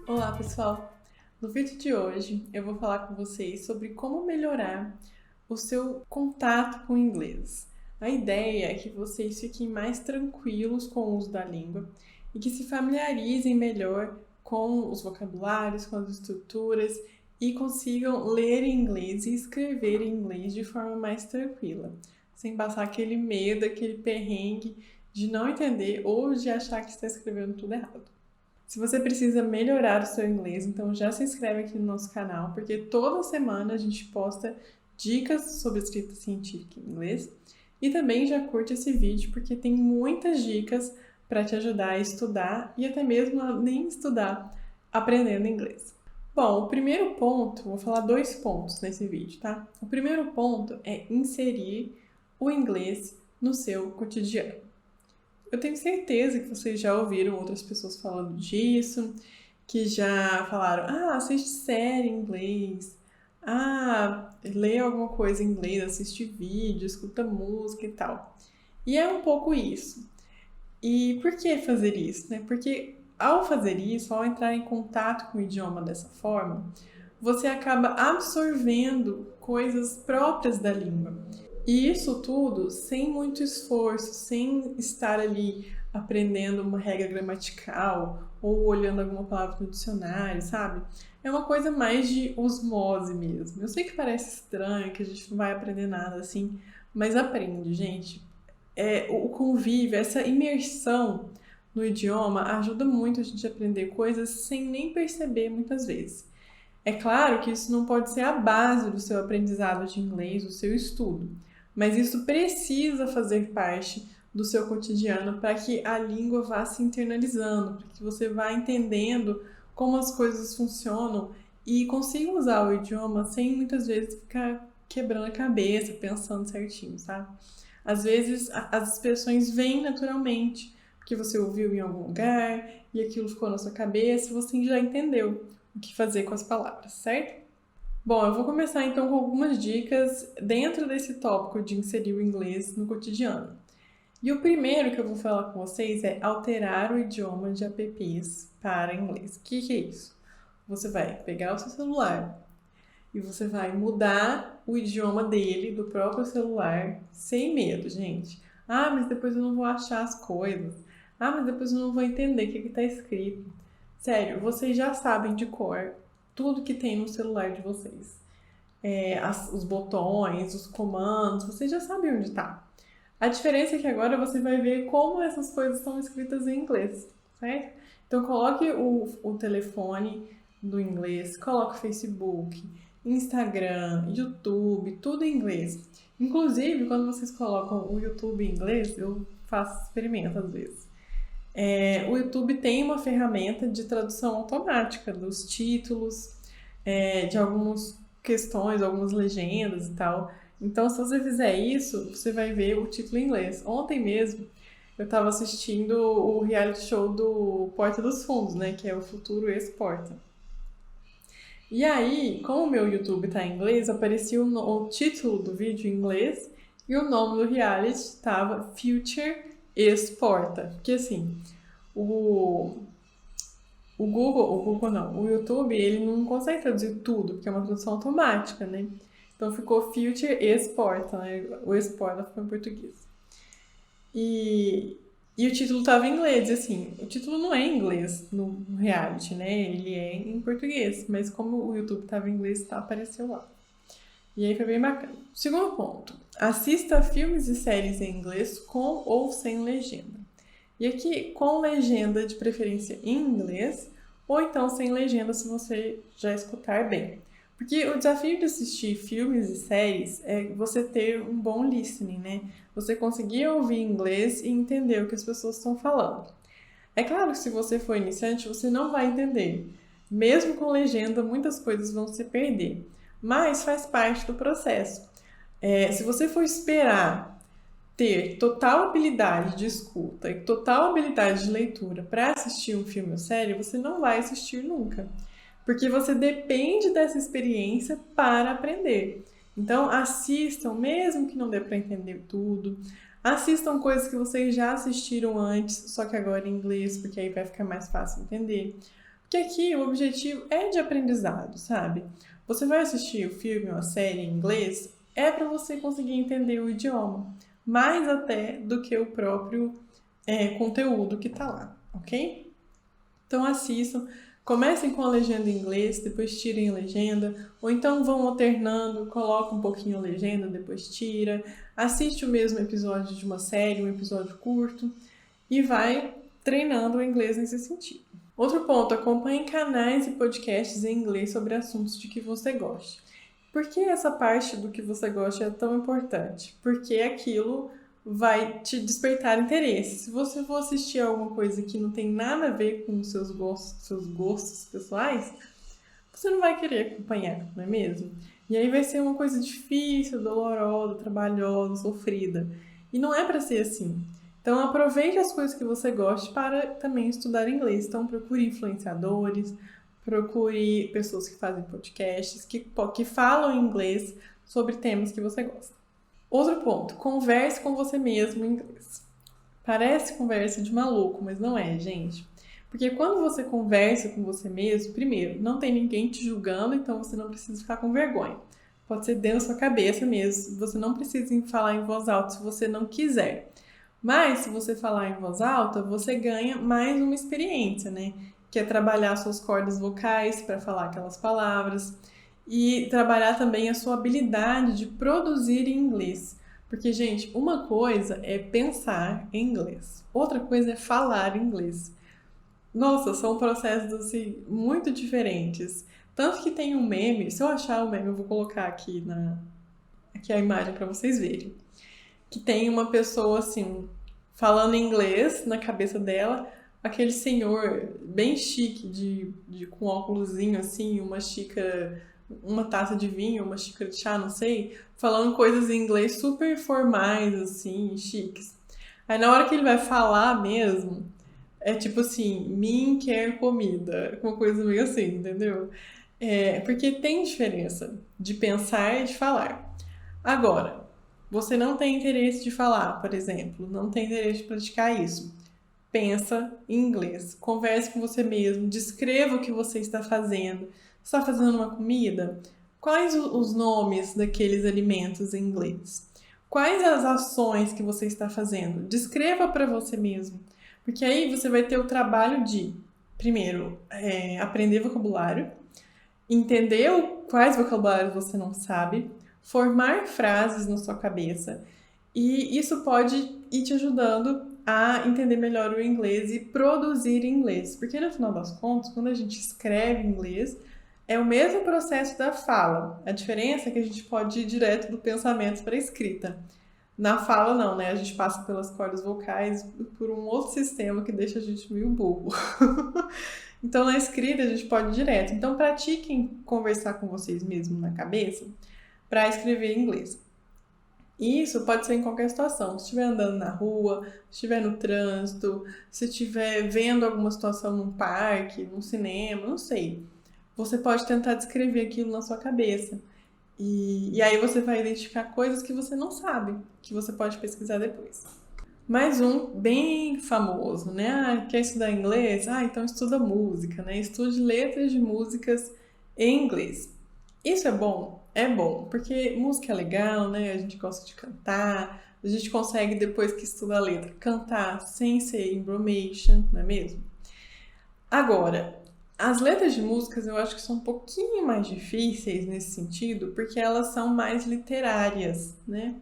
Olá, pessoal! No vídeo de hoje eu vou falar com vocês sobre como melhorar o seu contato com o inglês. A ideia é que vocês fiquem mais tranquilos com o uso da língua e que se familiarizem melhor com os vocabulários, com as estruturas e consigam ler em inglês e escrever em inglês de forma mais tranquila, sem passar aquele medo, aquele perrengue de não entender ou de achar que está escrevendo tudo errado. Se você precisa melhorar o seu inglês, então já se inscreve aqui no nosso canal, porque toda semana a gente posta dicas sobre escrita científica em inglês. E também já curte esse vídeo, porque tem muitas dicas para te ajudar a estudar e até mesmo a nem estudar aprendendo inglês. Bom, o primeiro ponto, vou falar 2 pontos nesse vídeo, tá? O primeiro ponto é inserir o inglês no seu cotidiano. Eu tenho certeza que vocês já ouviram outras pessoas falando disso, que já falaram, assiste série em inglês, lê alguma coisa em inglês, assiste vídeo, escuta música e tal. E é um pouco isso. E por que fazer isso, né? Porque ao fazer isso, ao entrar em contato com o idioma dessa forma, você acaba absorvendo coisas próprias da língua. E isso tudo sem muito esforço, sem estar ali aprendendo uma regra gramatical ou olhando alguma palavra no dicionário, sabe? É uma coisa mais de osmose mesmo. Eu sei que parece estranho, que a gente não vai aprender nada assim, mas aprende, gente. O convívio, essa imersão no idioma ajuda muito a gente a aprender coisas sem nem perceber muitas vezes. É claro que isso não pode ser a base do seu aprendizado de inglês, do seu estudo, mas isso precisa fazer parte do seu cotidiano para que a língua vá se internalizando, para que você vá entendendo como as coisas funcionam e consiga usar o idioma sem muitas vezes ficar quebrando a cabeça, pensando certinho, sabe? Às vezes as expressões vêm naturalmente, porque você ouviu em algum lugar e aquilo ficou na sua cabeça e você já entendeu o que fazer com as palavras, certo? Bom, eu vou começar então com algumas dicas dentro desse tópico de inserir o inglês no cotidiano. E o primeiro que eu vou falar com vocês é alterar o idioma de apps para inglês. O que é isso? Você vai pegar o seu celular e você vai mudar o idioma dele, do próprio celular, sem medo, gente. Mas depois eu não vou achar as coisas. Mas depois eu não vou entender o que está escrito. Sério, vocês já sabem de cor tudo que tem no celular de vocês. Os botões, os comandos, vocês já sabem onde está. A diferença é que agora você vai ver como essas coisas estão escritas em inglês, certo? Então coloque o telefone do inglês, coloque o Facebook, Instagram, YouTube, tudo em inglês. Inclusive, quando vocês colocam o YouTube em inglês, eu faço experimento às vezes. O YouTube tem uma ferramenta de tradução automática dos títulos, de algumas questões, algumas legendas e tal. Então, se você fizer isso, você vai ver o título em inglês. Ontem mesmo, eu estava assistindo o reality show do Porta dos Fundos, né? Que é o Futuro Ex-Porta. E aí, como o meu YouTube está em inglês, aparecia o título do vídeo em inglês e o nome do reality estava Future Ex-Porta. Porque assim, o YouTube, ele não consegue traduzir tudo, porque é uma tradução automática, né? Então ficou Future Exporta, né? O exporta ficou em português. E o título estava em inglês, e assim, o título não é em inglês no reality, né? Ele é em português, mas como o YouTube estava em inglês, apareceu lá. E aí foi bem bacana. Segundo ponto, assista filmes e séries em inglês com ou sem legenda. E aqui, com legenda de preferência em inglês, ou então sem legenda se você já escutar bem. Porque o desafio de assistir filmes e séries é você ter um bom listening, né? Você conseguir ouvir inglês e entender o que as pessoas estão falando. É claro que se você for iniciante, você não vai entender. Mesmo com legenda, muitas coisas vão se perder. Mas faz parte do processo. Se você for esperar ter total habilidade de escuta e total habilidade de leitura para assistir um filme ou série, você não vai assistir nunca. Porque você depende dessa experiência para aprender. Então, assistam, mesmo que não dê para entender tudo. Assistam coisas que vocês já assistiram antes, só que agora em inglês, porque aí vai ficar mais fácil entender. Porque aqui o objetivo é de aprendizado, sabe? Você vai assistir o filme ou a série em inglês, é para você conseguir entender o idioma, mais até do que o próprio conteúdo que tá lá, ok? Então assistam, comecem com a legenda em inglês, depois tirem a legenda, ou então vão alternando, coloca um pouquinho a legenda, depois tira, assiste o mesmo episódio de uma série, um episódio curto, e vai treinando o inglês nesse sentido. Outro ponto, acompanhe canais e podcasts em inglês sobre assuntos de que você goste. Por que essa parte do que você gosta é tão importante? Porque aquilo vai te despertar interesse. Se você for assistir alguma coisa que não tem nada a ver com os seus gostos pessoais, você não vai querer acompanhar, não é mesmo? E aí vai ser uma coisa difícil, dolorosa, trabalhosa, sofrida. E não é para ser assim. Então aproveite as coisas que você goste para também estudar inglês. Então procure influenciadores, procure pessoas que fazem podcasts, que falam inglês sobre temas que você gosta. Outro ponto, converse com você mesmo em inglês. Parece conversa de maluco, mas não é, gente. Porque quando você conversa com você mesmo, primeiro, não tem ninguém te julgando, então você não precisa ficar com vergonha. Pode ser dentro da sua cabeça mesmo. Você não precisa falar em voz alta se você não quiser. Mas, se você falar em voz alta, você ganha mais uma experiência, né? Que é trabalhar suas cordas vocais para falar aquelas palavras e trabalhar também a sua habilidade de produzir em inglês. Porque, gente, uma coisa é pensar em inglês, outra coisa é falar inglês. Nossa, são processos assim muito diferentes. Tanto que tem um meme, se eu achar o meme, eu vou colocar aqui a imagem para vocês verem. Que tem uma pessoa assim, falando inglês na cabeça dela, aquele senhor bem chique, com óculosinho assim, uma xícara, uma taça de vinho, uma xícara de chá, não sei, falando coisas em inglês super formais, assim, chiques. Aí na hora que ele vai falar mesmo, é tipo assim, mim quer comida, uma coisa meio assim, entendeu? Porque tem diferença de pensar e de falar. Agora, você não tem interesse de falar, por exemplo, não tem interesse de praticar isso. Pensa em inglês, converse com você mesmo, descreva o que você está fazendo. Você está fazendo uma comida? Quais os nomes daqueles alimentos em inglês? Quais as ações que você está fazendo? Descreva para você mesmo. Porque aí você vai ter o trabalho de, primeiro, aprender vocabulário, entender quais vocabulários você não sabe, formar frases na sua cabeça, e isso pode ir te ajudando a entender melhor o inglês e produzir inglês. Porque no final das contas, quando a gente escreve inglês, é o mesmo processo da fala. A diferença é que a gente pode ir direto do pensamento para a escrita. Na fala, não, né? A gente passa pelas cordas vocais por um outro sistema que deixa a gente meio burro. Então, na escrita, a gente pode ir direto. Então, pratiquem conversar com vocês mesmos na cabeça para escrever em inglês. Isso pode ser em qualquer situação. Se estiver andando na rua, se estiver no trânsito, se estiver vendo alguma situação num parque, num cinema, não sei. Você pode tentar descrever aquilo na sua cabeça. E aí você vai identificar coisas que você não sabe, que você pode pesquisar depois. Mais um bem famoso, né? Ah, quer estudar inglês? Ah, então estuda música, né? Estude letras de músicas em inglês. Isso é bom? É bom, porque música é legal, né? A gente gosta de cantar, a gente consegue, depois que estuda a letra, cantar sem ser embromation, não é mesmo? Agora, as letras de músicas eu acho que são um pouquinho mais difíceis nesse sentido, porque elas são mais literárias, né?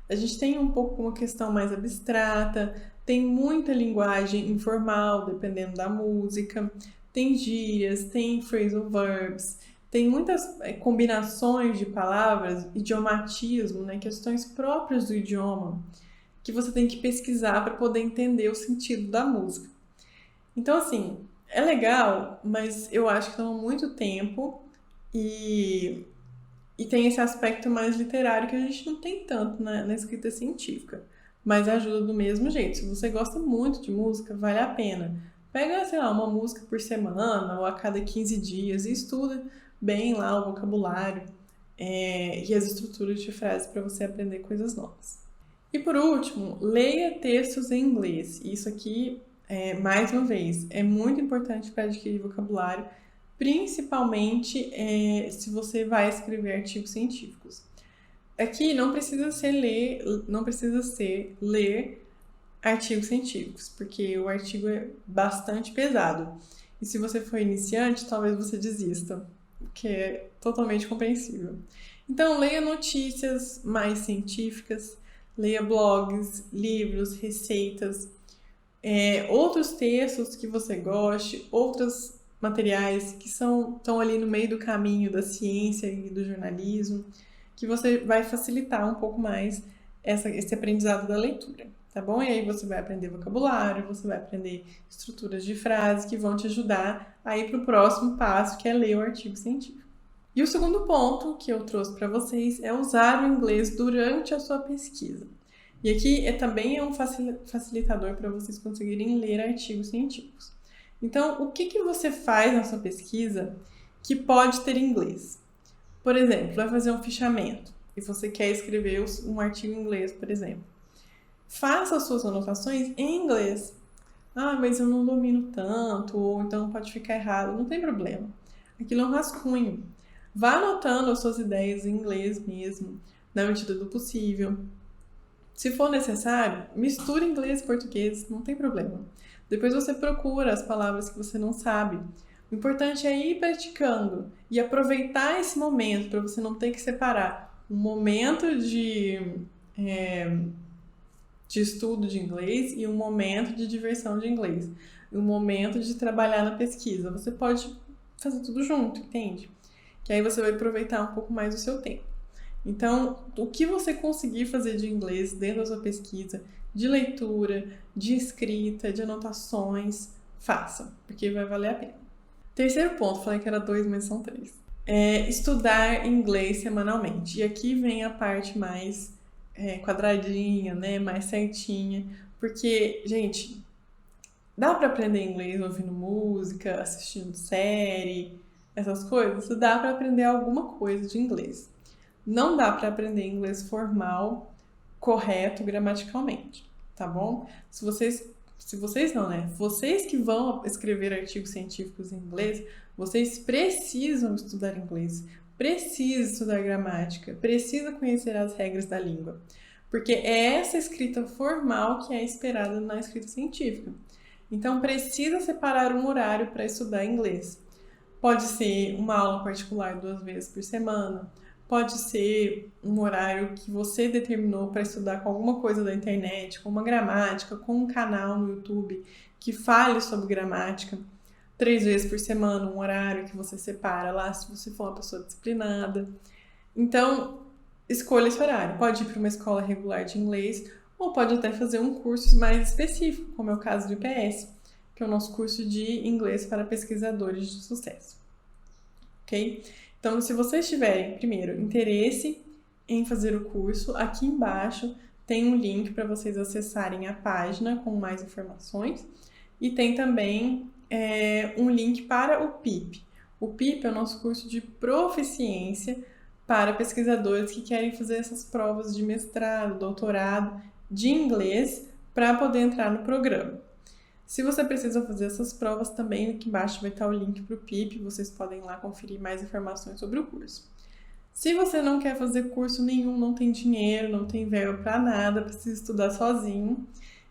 A gente tem um pouco uma questão mais abstrata, tem muita linguagem informal, dependendo da música, tem gírias, tem phrasal verbs, tem muitas combinações de palavras, idiomatismo, né, questões próprias do idioma, que você tem que pesquisar para poder entender o sentido da música. Então, assim, é legal, mas eu acho que toma muito tempo e tem esse aspecto mais literário que a gente não tem tanto na escrita científica. Mas ajuda do mesmo jeito. Se você gosta muito de música, vale a pena. Pega, sei lá, uma música por semana ou a cada 15 dias e estuda bem lá o vocabulário e as estruturas de frases para você aprender coisas novas. E por último, leia textos em inglês. Isso aqui mais uma vez, é muito importante para adquirir vocabulário, principalmente se você vai escrever artigos científicos. Aqui não precisa ser ler artigos científicos, porque o artigo é bastante pesado. E se você for iniciante, talvez você desista, o que é totalmente compreensível. Então, leia notícias mais científicas, leia blogs, livros, receitas, outros textos que você goste, outros materiais que estão ali no meio do caminho da ciência e do jornalismo, que você vai facilitar um pouco mais esse aprendizado da leitura, tá bom? E aí você vai aprender vocabulário, você vai aprender estruturas de frase que vão te ajudar a ir para o próximo passo, que é ler o artigo científico. E o segundo ponto que eu trouxe para vocês é usar o inglês durante a sua pesquisa. E aqui também é um facilitador para vocês conseguirem ler artigos científicos. Então, o que você faz na sua pesquisa que pode ter inglês? Por exemplo, vai fazer um fichamento e você quer escrever um artigo em inglês, por exemplo. Faça as suas anotações em inglês. Ah, mas eu não domino tanto, ou então pode ficar errado. Não tem problema. Aquilo é um rascunho. Vá anotando as suas ideias em inglês mesmo, na medida do possível. Se for necessário, misture inglês e português, não tem problema. Depois você procura as palavras que você não sabe. O importante é ir praticando e aproveitar esse momento para você não ter que separar um momento de estudo de inglês e um momento de diversão de inglês, um momento de trabalhar na pesquisa. Você pode fazer tudo junto, entende? Que aí você vai aproveitar um pouco mais o seu tempo. Então, o que você conseguir fazer de inglês dentro da sua pesquisa, de leitura, de escrita, de anotações, faça, porque vai valer a pena. Terceiro ponto, falei que era 2, mas são 3. Estudar inglês semanalmente. E aqui vem a parte mais quadradinha, né, mais certinha, porque, gente, dá para aprender inglês ouvindo música, assistindo série, essas coisas? Dá para aprender alguma coisa de inglês. Não dá para aprender inglês formal, correto, gramaticalmente, tá bom? Se vocês não, né? Vocês que vão escrever artigos científicos em inglês, vocês precisam estudar inglês, precisam estudar gramática, precisam conhecer as regras da língua, porque é essa escrita formal que é esperada na escrita científica. Então, precisa separar um horário para estudar inglês. Pode ser uma aula particular 2 vezes por semana, pode ser um horário que você determinou para estudar com alguma coisa da internet, com uma gramática, com um canal no YouTube que fale sobre gramática. 3 vezes por semana, um horário que você separa lá, se você for uma pessoa disciplinada. Então, escolha esse horário. Pode ir para uma escola regular de inglês ou pode até fazer um curso mais específico, como é o caso do IPS, que é o nosso curso de inglês para pesquisadores de sucesso. Ok? Então, se vocês tiverem, primeiro, interesse em fazer o curso, aqui embaixo tem um link para vocês acessarem a página com mais informações e tem também um link para o PIP. O PIP é o nosso curso de proficiência para pesquisadores que querem fazer essas provas de mestrado, doutorado de inglês para poder entrar no programa. Se você precisa fazer essas provas, também aqui embaixo vai estar o link para o PIP, vocês podem ir lá conferir mais informações sobre o curso. Se você não quer fazer curso nenhum, não tem dinheiro, não tem verba para nada, precisa estudar sozinho,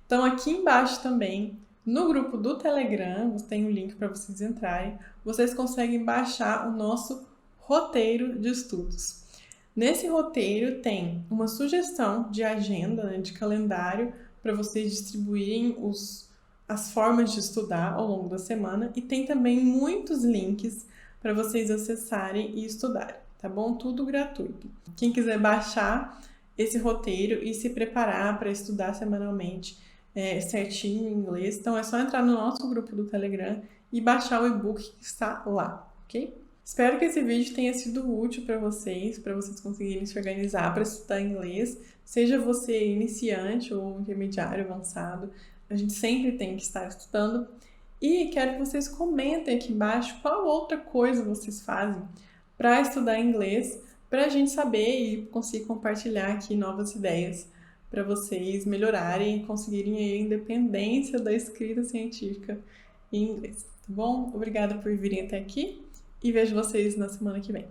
então aqui embaixo também, no grupo do Telegram, tem um link para vocês entrarem, vocês conseguem baixar o nosso roteiro de estudos. Nesse roteiro tem uma sugestão de agenda, né, de calendário, para vocês distribuírem as formas de estudar ao longo da semana e tem também muitos links para vocês acessarem e estudarem, tá bom? Tudo gratuito. Quem quiser baixar esse roteiro e se preparar para estudar semanalmente certinho em inglês, então é só entrar no nosso grupo do Telegram e baixar o e-book que está lá, ok? Espero que esse vídeo tenha sido útil para vocês conseguirem se organizar para estudar inglês, seja você iniciante ou intermediário, avançado. A gente sempre tem que estar estudando. E quero que vocês comentem aqui embaixo qual outra coisa vocês fazem para estudar inglês, para a gente saber e conseguir compartilhar aqui novas ideias para vocês melhorarem e conseguirem aí a independência da escrita científica em inglês, tá bom? Obrigada por virem até aqui e vejo vocês na semana que vem.